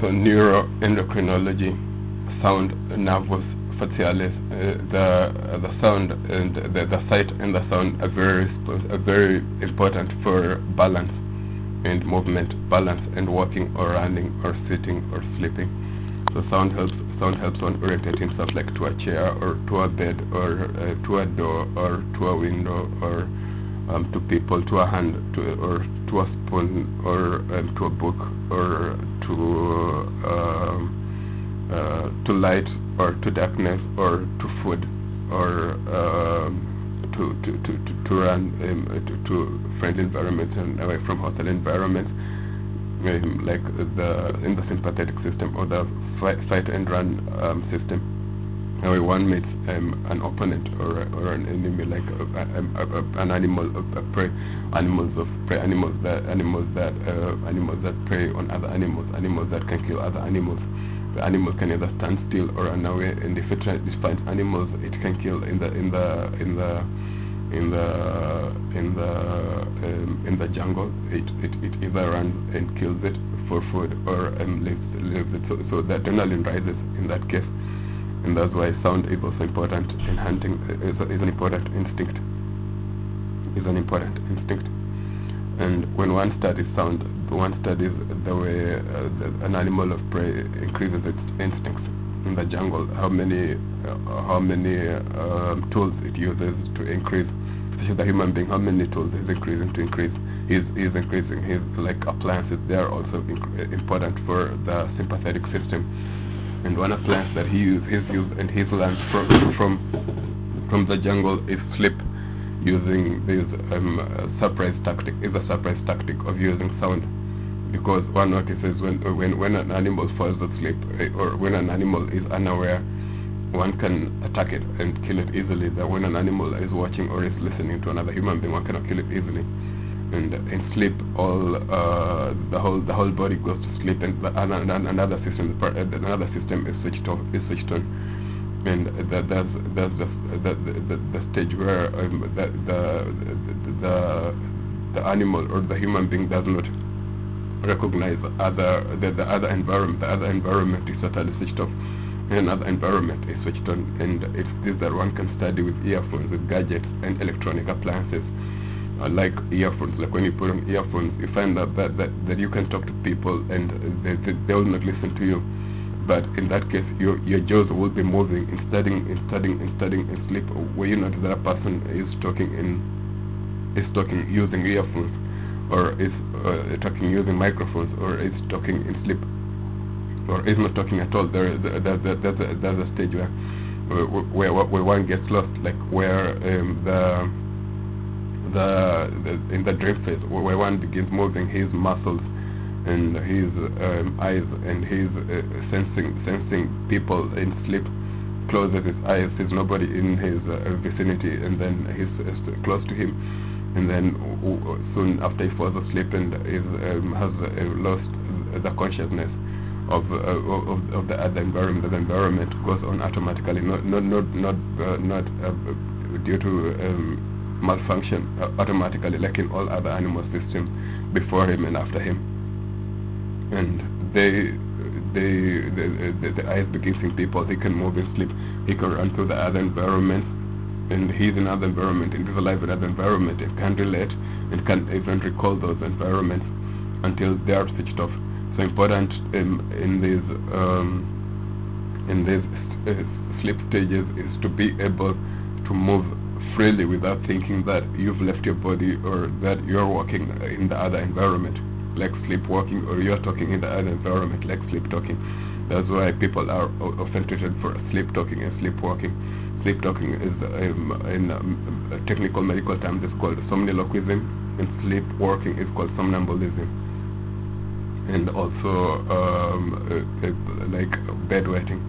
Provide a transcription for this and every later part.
So neuroendocrinology, sound nervus facialis, the sound and the sight and the sound are very important for balance and movement, balance and walking or running or sitting or sleeping. So sound helps one orientate himself, like to a chair or to a bed or to a door or to a window or to people, to a hand, or to a spoon or to a book or to light or to darkness or to food or to run to friendly environments and away from hostile environments, like in the sympathetic system or the fight and run system. Where one meets an opponent or an enemy, like an animal of prey, animals that prey on other animals that can kill other animals. The animal can either stand still or run away, and if it finds animals it can kill in the jungle, it either runs and kills it for food or leaves it. So the adrenaline rises in that case, and that's why sound is also important in hunting. Is an important instinct. And when one studies sound, one studies the way an animal of prey increases its instincts in the jungle, how many tools it uses to increase, especially the human being, how many tools is increasing to increase. He's increasing his, like, appliances. They are also important for the sympathetic system. And one appliance that he's used and he's learned from the jungle is sleep, using this surprise tactic. Is a surprise tactic of using sound, because one notices when an animal falls asleep or when an animal is unaware, one can attack it and kill it easily. That when an animal is watching or is listening to another human being, one cannot kill it easily. And in sleep, the whole body goes to sleep, and another system is switched on. And that's the stage where the animal or the human being does not recognize the other environment. The other environment is totally switched off, and another environment is switched on. And it's this that one can study with earphones, with gadgets and electronic appliances. Like earphones, like when you put on earphones, you find that you can talk to people and they will not listen to you. But in that case, your jaws will be moving in studying in sleep, where you notice that a person is talking using earphones, or is talking using microphones, or is talking in sleep, or is not talking at all. There's a stage where one gets lost, like where in the dream phase, where one begins moving his muscles and his eyes, and he's sensing people in sleep, closes his eyes, sees nobody in his vicinity, and then he's close to him, and then soon after he falls asleep and has lost the consciousness of the other environment. The environment goes on automatically, not due to malfunction, automatically, like in all other animal systems before him and after him. And the eyes begin seeing people. He can move in sleep. He can run to the other environment, and he's in other environment, and he's alive in other environment, and can relate and can even recall those environments until they are switched off. So important in these sleep stages is to be able to move freely without thinking that you've left your body or that you're walking in the other environment, like sleepwalking, or you're talking in the other environment, like sleep talking. That's why people are often treated for sleep talking and sleepwalking. Sleep talking is, in technical medical terms, is called somniloquism, and sleepwalking is called somnambulism. And also like bedwetting.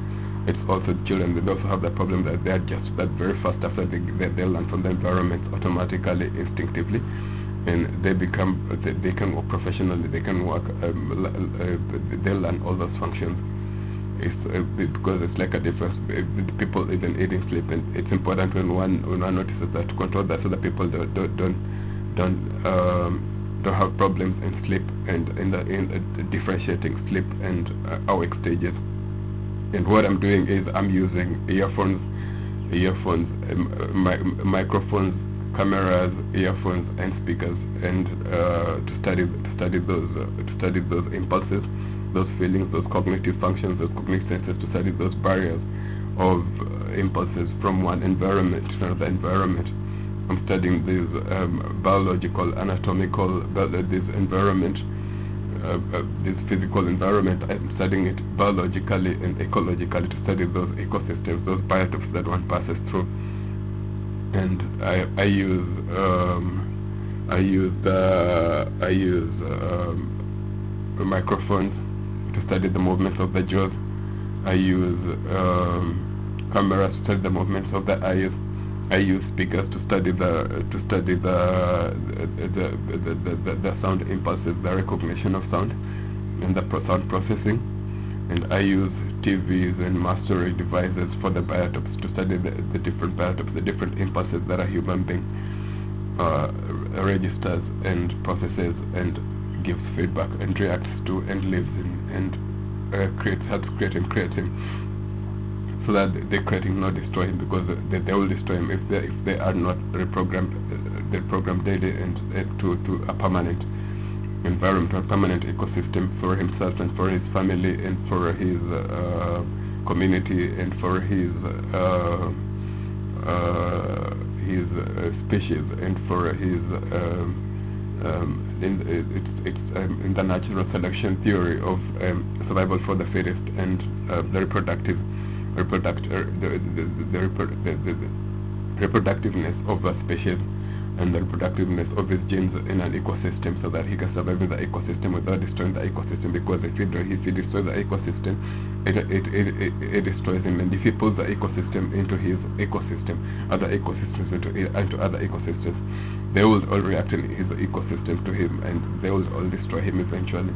It's also children. They also have the problem that they are just that very fast after they learn from the environment automatically, instinctively, and they can work professionally. They can work. They learn all those functions. It's because it's like a difference. People even eating sleep, and it's important when one notices that, to control that, so that people don't don't have problems in sleep and in differentiating sleep and awake stages. And what I'm doing is I'm using earphones, microphones, cameras, earphones, and speakers, and to study those impulses, those feelings, those cognitive functions, those cognitive senses, to study those barriers of impulses from one environment to another environment. I'm studying these biological, anatomical, this environment, this physical environment. I'm studying it biologically and ecologically to study those ecosystems, those biotopes that one passes through. And I use microphones to study the movements of the jaws. I use cameras to study the movements of the eyes. I use speakers to study the sound impulses, the recognition of sound, and the sound processing. And I use TVs and mastering devices for the biotopes to study the different biotopes, the different impulses that a human being registers and processes and gives feedback and reacts to and lives in and helps create him, so that they're creating not destroy him, because they will destroy him if they are not reprogrammed, programmed daily and to a permanent environment, a permanent ecosystem for himself and for his family and for his community and for his species and for his in the natural selection theory of survival for the fittest and the reproductiveness of a species and the reproductiveness of his genes in an ecosystem, so that he can survive in the ecosystem without destroying the ecosystem. Because if he destroys the ecosystem, it destroys him, and if he pulls the ecosystem into his ecosystem, other ecosystems into other ecosystems, they will all react in his ecosystem to him, and they will all destroy him eventually,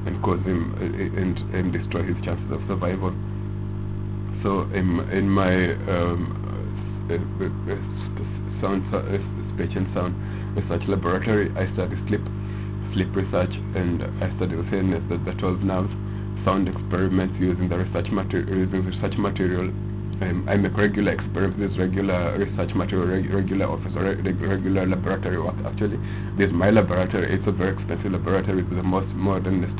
and cause him and destroy his chances of survival. So in my speech and sound research laboratory, I study sleep research, and I study the sameness, the 12 nerves, sound experiments using the research material. I make regular experiments, this regular research material, regular office, or regular laboratory work. Actually, this is my laboratory. It's a very expensive laboratory with the most modernist,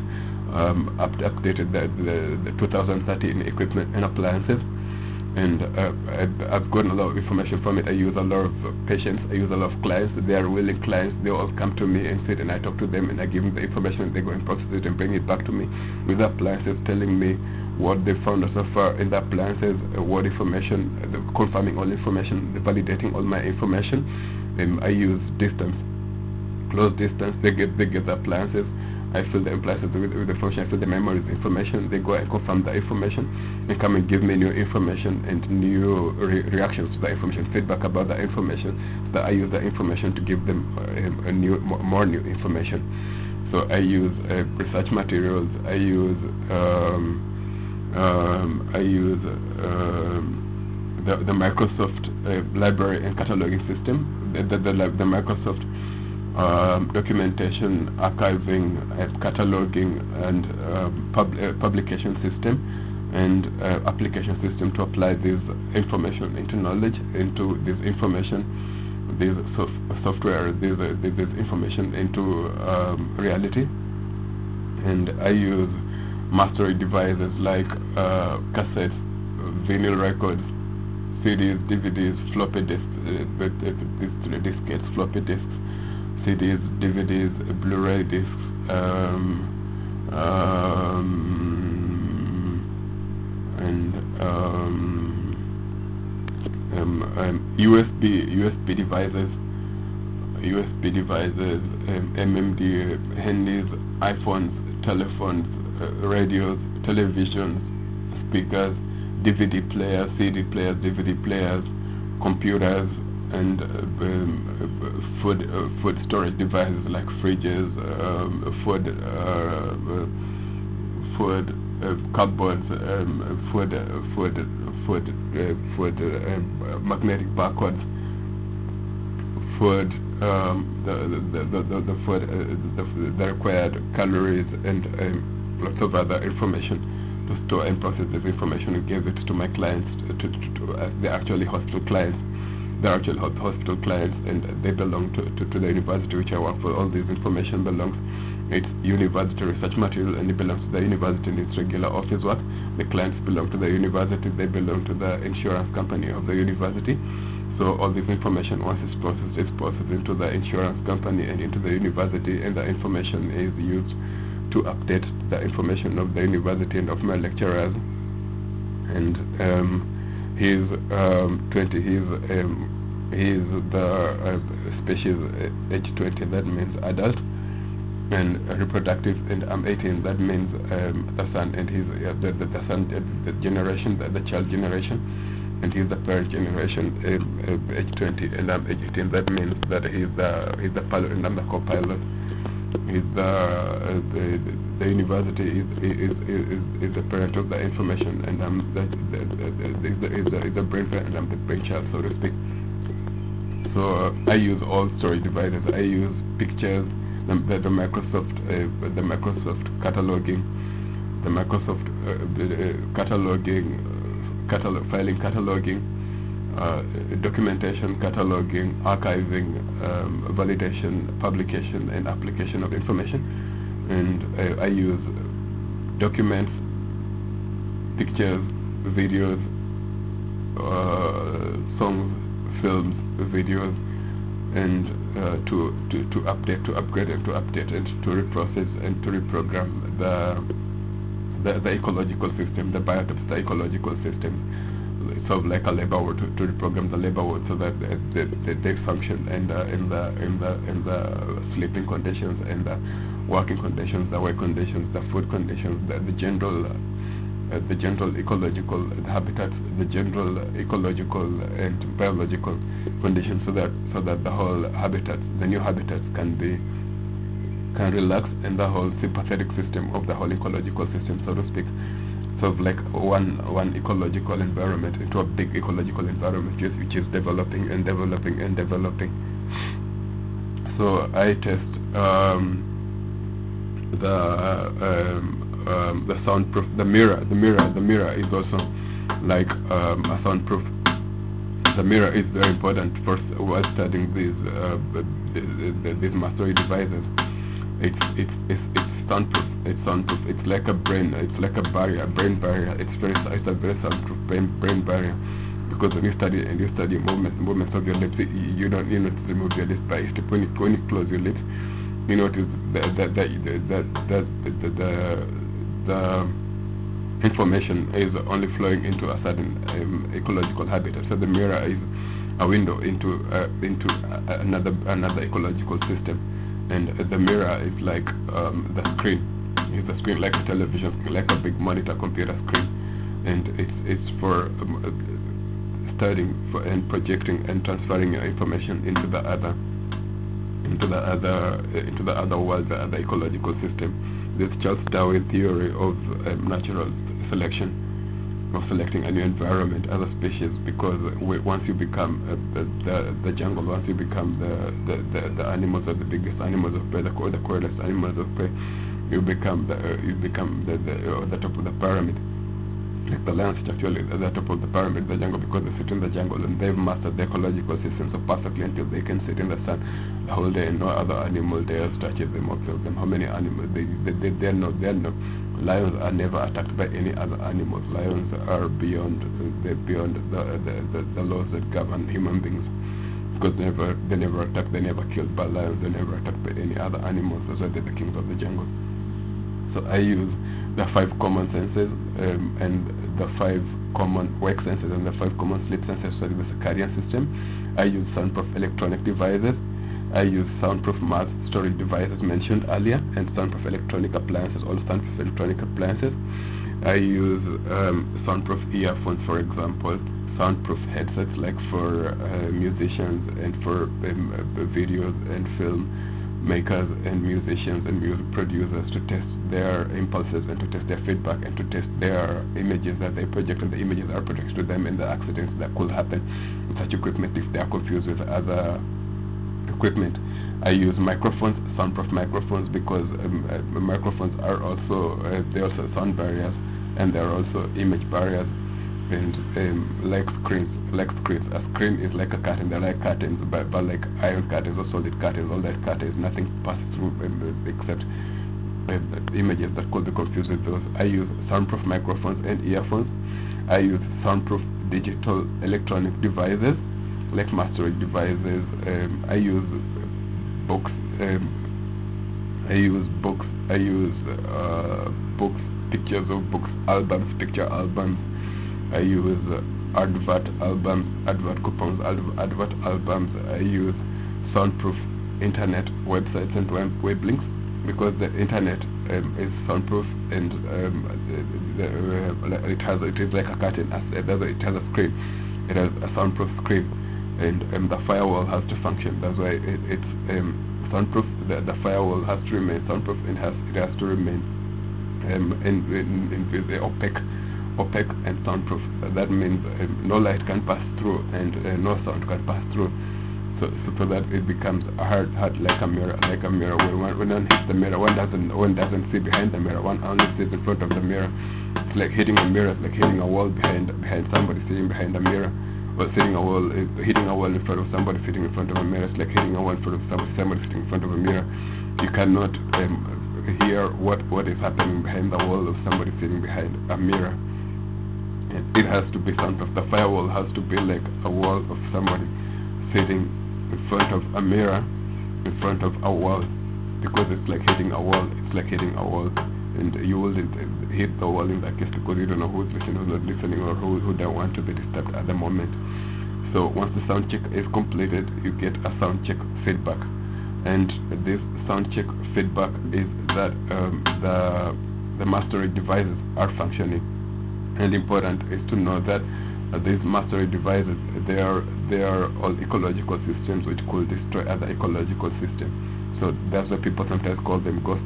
updated the 2013 equipment and appliances. And I've gotten a lot of information from it. I use a lot of patients, I use a lot of clients. They are willing clients. They all come to me and sit, and I talk to them, and I give them the information. They go and process it and bring it back to me with the appliances, telling me what they found so far in the appliances, what information, confirming all information, validating all my information. And I use distance, close distance. They get the appliances. I fill the appliances with the information. I fill the memories information. They go and confirm the information and come and give me new information and new reactions to the information, feedback about the information. So I use the information to give them more new information. So I use research materials. I use the Microsoft library and cataloging system. The Microsoft documentation, archiving, cataloging, and publication system and application system to apply this information into knowledge, into this information, this software, this information into reality. And I use mastery devices like cassettes, vinyl records, CDs, DVDs, floppy disks, diskettes, floppy disks, CDs, DVDs, Blu-ray discs, USB devices, MMD, handies, iPhones, telephones, radios, televisions, speakers, DVD players, CD players, DVD players, computers, and food storage devices like fridges, cupboards, magnetic barcodes, the food, the required calories, and lots of other information to store and process this information and give it to my clients, they're actually hospital clients. They're actually hospital clients, and they belong to the university which I work for. All this information belongs, it's university research material, and it belongs to the university in its regular office work. The clients belong to the university, they belong to the insurance company of the university. So all this information, once it's processed into the insurance company and into the university, and the information is used to update the information of the university and of my lecturers. And he's 20. He's the species H20. That means adult and reproductive, and I'm 18. That means the son, and he's the son, the generation, the child generation, and he's the parent generation, H20, and I'm 18. That means that he's the pilot and I'm the co-pilot. He's the university is the parent of the information, and I'm the brain parent, and I'm the brainchild, so to speak. So I use all storage devices. I use pictures, the Microsoft cataloging, the Microsoft filing cataloging, documentation cataloging, archiving, validation, publication, and application of information. And I use documents, pictures, videos, songs, films, videos, and to update, to upgrade, and to update, and to reprocess and to reprogram the ecological system, the ecological system. It's sort of like a labor word, to reprogram the labor word so that they function, and in the sleeping conditions, and the working conditions, the work conditions, the food conditions, the general ecological habitats, the general ecological and biological conditions, so that the whole habitat, the new habitats can relax, and the whole sympathetic system of the whole ecological system, so to speak, sort of like one ecological environment into a big ecological environment, which is developing and developing and developing. So I test the soundproof, the mirror is also like a soundproof. The mirror is very important first while studying these mastery devices. It's soundproof. It's soundproof. It's like a brain. It's like a barrier, brain barrier. It's a very soundproof brain barrier, because when you study movements of your lips, you don't need to remove your lips by step. When you close your lips, you notice the information is only flowing into a certain ecological habitat. So the mirror is a window into another ecological system, and the mirror is like the screen. It's a screen like a television screen, like a big monitor computer screen, and it's for studying and projecting and transferring your information into the other world, the other ecological system. This Charles Darwin theory of natural selection, of selecting a new environment as a species, because once you become the jungle, once you become the animals, are the biggest animals of prey, the coolest animals of prey, you become the top of the pyramid. Like the lions sit actually at the top of the pyramid, the jungle, because they sit in the jungle and they've mastered the ecological system so perfectly until they can sit in the sun the whole day and no other animal dares touches them or kills them. How many animals? They're not. Lions are never attacked by any other animals. Lions are beyond the laws that govern human beings, because they never attack, they never killed by lions, they never attacked by any other animals. So they're the kings of the jungle. So I use the 5 common senses and the 5 common work senses and the 5 common sleep senses for the circadian system. I use soundproof electronic devices. I use soundproof mass storage devices mentioned earlier, and soundproof electronic appliances, all soundproof electronic appliances. I use soundproof earphones, for example, soundproof headsets like for musicians and for videos and film makers and musicians and music producers, to test their impulses and to test their feedback and to test their images that they project, and the images are projected to them, and the accidents that could happen with such equipment if they are confused with other equipment. I use microphones, soundproof microphones, because microphones are also they also sound barriers, and they are also image barriers. And like screens, a screen is like a curtain. They're like curtains, but like iron curtains or solid curtains, all that curtains, nothing passes through except images that could be confused with those. I use soundproof microphones and earphones. I use soundproof digital electronic devices, like mastering devices. I use books. I use books. Books, pictures of books, albums, picture albums. I use advert albums, advert coupons, advert albums. I use soundproof internet websites and web links, because the internet is soundproof, and it is like a curtain. It has a screen. It has a soundproof screen, and the firewall has to function. That's why it's soundproof. The firewall has to remain soundproof, and it has to remain opaque and soundproof. That means no light can pass through, and no sound can pass through. So that it becomes hard like a mirror. When one hits the mirror, one doesn't see behind the mirror. One only sees in front of the mirror. It's like hitting a mirror. It's like hitting a wall behind somebody sitting behind the mirror, or hitting a wall in front of somebody sitting in front of a mirror. It's like hitting a wall in front of somebody sitting in front of a mirror. You cannot hear what is happening behind the wall of somebody sitting behind a mirror. It has to be soundproof. The firewall has to be like a wall of somebody sitting in front of a mirror, in front of a wall, because it's like hitting a wall. And you will hit the wall in that case, because you don't know who's listening, who's not listening, or who don't want to be disturbed at the moment. So once the sound check is completed, you get a sound check feedback, and this sound check feedback is that the mastering devices are functioning. And important is to know that these mastering devices, they are all ecological systems which could destroy other ecological systems. So that's why people sometimes call them ghosts,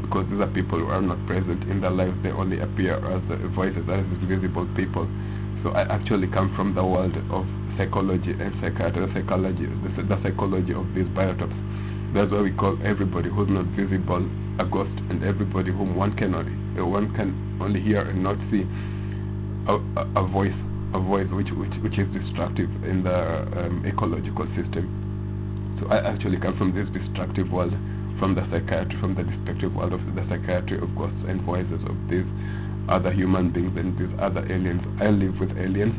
because these are people who are not present in their lives. They only appear as voices, as visible people. So I actually come from the world of psychology and psychiatry, the psychology of these biotopes. That's why we call everybody who's not visible a ghost, and everybody whom one can only hear and not see a voice which is destructive in the ecological system. So I actually come from this destructive world, from the psychiatry, from the destructive world of the psychiatry of ghosts and voices of these other human beings and these other aliens. I live with aliens.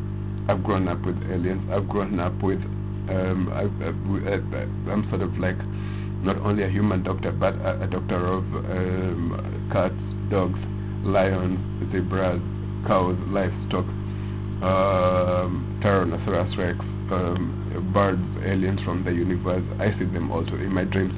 I've grown up with aliens. I've grown up with I'm sort of like not only a human doctor, but a doctor of cats, dogs, lions, zebras, cows, livestock, Tyrannosaurus rex, birds, aliens from the universe. I see them also in my dreams.